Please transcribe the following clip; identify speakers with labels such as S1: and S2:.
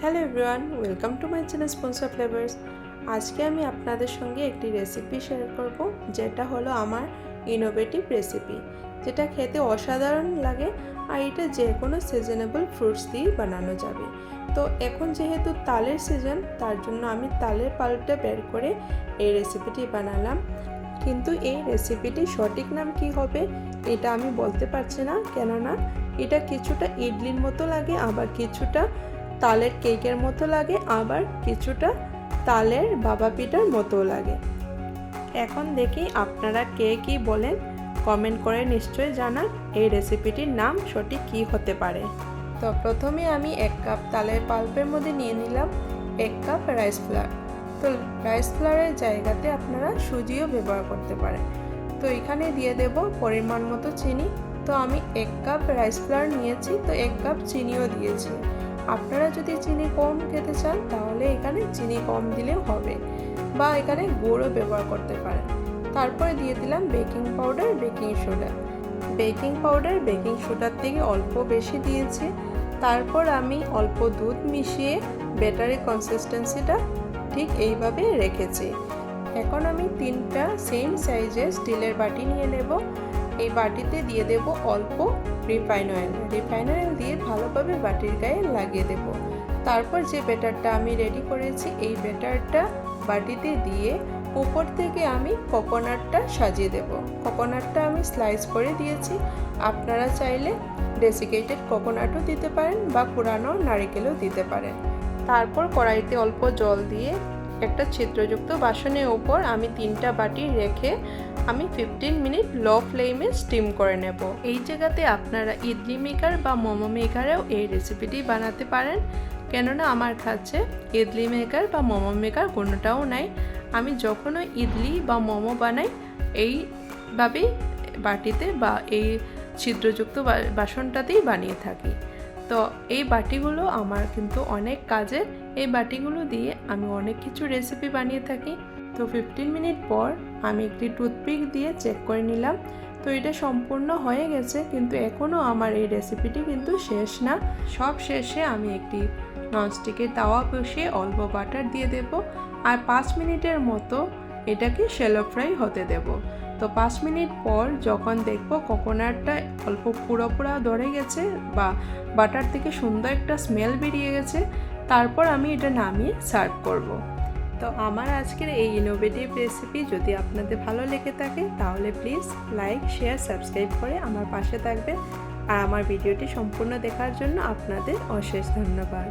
S1: Hello everyone, welcome to my channel sponsor flavours. আজকে আমি আপনাদের সঙ্গে একটি রেসিপি শেয়ার করব, যেটা হলো আমার ইনোভেটিভ রেসিপি, যেটা খেতে অসাধারণ লাগে। আর এটা যে কোনো সিজনেবল ফ্রুটস দিয়ে বানানো যাবে। তো এখন যেহেতু তালের সিজন, তার জন্য আমি তালের পাল্পটা বের করে এই রেসিপিটি বানালাম। কিন্তু এই রেসিপিটির সঠিক নাম কি হবে এটা আমি বলতে পারছি না, কেননা এটা কিছুটা ইডলির মতো লাগে, আবার কিছুটা তালের কেকের মতো লাগে, আবার কিছুটা তালের বাবা পিঠার মতো লাগে। এখন দেখি আপনারা কে কী বলেন, কমেন্ট করে নিশ্চয়ই জানান এই রেসিপিটির নাম সঠিক কী হতে পারে। তো প্রথমে আমি 1 কাপ তালের পাল্পের মধ্যে নিয়ে নিলাম 1 কাপ রাইস ফ্লাওয়ার। তো রাইস ফ্লাওয়ারের জায়গাতে আপনারা সুজিও ব্যবহার করতে পারেন। তো এখানে দিয়ে দেব পরিমাণ মতো চিনি। তো আমি 1 কাপ রাইস ফ্লাওয়ার নিয়েছি, তো 1 কাপ চিনিও দিয়েছি। আপনারা যদি চিনি কম খেতে চান তাহলে এখানে চিনি কম দিলেও হবে, বা এখানে গুড়ও ব্যবহার করতে পারেন। তারপরে দিয়ে দিলাম baking powder, baking soda. Baking powder baking সোডার থেকে অল্প বেশি দিয়েছি। তারপর আমি অল্প দুধ মিশিয়ে ব্যাটারের কনসিস্টেন্সিটা ঠিক এইভাবে রেখেছি। এখন আমি 3টা সেম সাইজের স্টিলের বাটি নিয়ে নেব। এই বাটিতে দিয়ে দেব অল্প রিফাইন অয়েল। রিফাইন অয়েল দিয়ে ভালোভাবে বাটির গায়ে লাগিয়ে দেব। তারপর যে ব্যাটারটা আমি রেডি করেছি, এই ব্যাটারটা বাটিতে দিয়ে উপর থেকে আমি কোকোনাটটা সাজিয়ে দেব। কোকোনাটটা আমি স্লাইস করে দিয়েছি। আপনারা চাইলে ডেসিকেটেড কোকোনাটও দিতে পারেন বা পুরানো নারকেলও দিতে পারেন। তারপর কড়াইতে অল্প জল দিয়ে একটা ছিদ্রযুক্ত বাসনের উপর আমি 3টা বাটি রেখে আমি 15 মিনিট লো ফ্লেমে স্টিম করে নেব। এই জায়গাতে আপনারা ইডলি মেকার বা মোমো মেকারেও এই রেসিপিটি বানাতে পারেন, কেননা আমার কাছে ইডলি মেকার বা মোমো মেকার কোনোটাও নাই। আমি যখনও ইডলি বা মোমো বানাই এইভাবেই বাটিতে বা এই ছিদ্রযুক্ত বাসনটাতেই বানিয়ে থাকি। তো এই বাটিগুলো আমার কিন্তু অনেক কাজের। এই বাটিগুলো দিয়ে আমি অনেক কিছু রেসিপি বানিয়ে থাকি। তো 15 মিনিট পর আমি একটি টুথপিক দিয়ে চেক করে নিলাম। তো এটা সম্পূর্ণ হয়ে গেছে, কিন্তু এখনও আমার এই রেসিপিটি কিন্তু শেষ না। সব শেষে আমি একটি ননস্টিকের তাওয়া বসিয়ে অল্প বাটার দিয়ে দেব, আর 5 মিনিটের মতো এটাকে শ্যালো ফ্রাই হতে দেব। তো 5 মিনিট পর যখন দেখবো কোকোনাটটা অল্প পুরোপুরা ধরে গেছে বা বাটার থেকে সুন্দর একটা স্মেল বেরিয়ে গেছে, তারপর আমি এটা নামিয়ে সার্ভ করব। তো আমার আজকের এই ইনোভেটিভ রেসিপি যদি আপনাদের ভালো লেগে থাকে তাহলে প্লিজ লাইক, শেয়ার, সাবস্ক্রাইব করে আমার পাশে থাকবেন। আর আমার ভিডিওটি সম্পূর্ণ দেখার জন্য আপনাদের অশেষ ধন্যবাদ।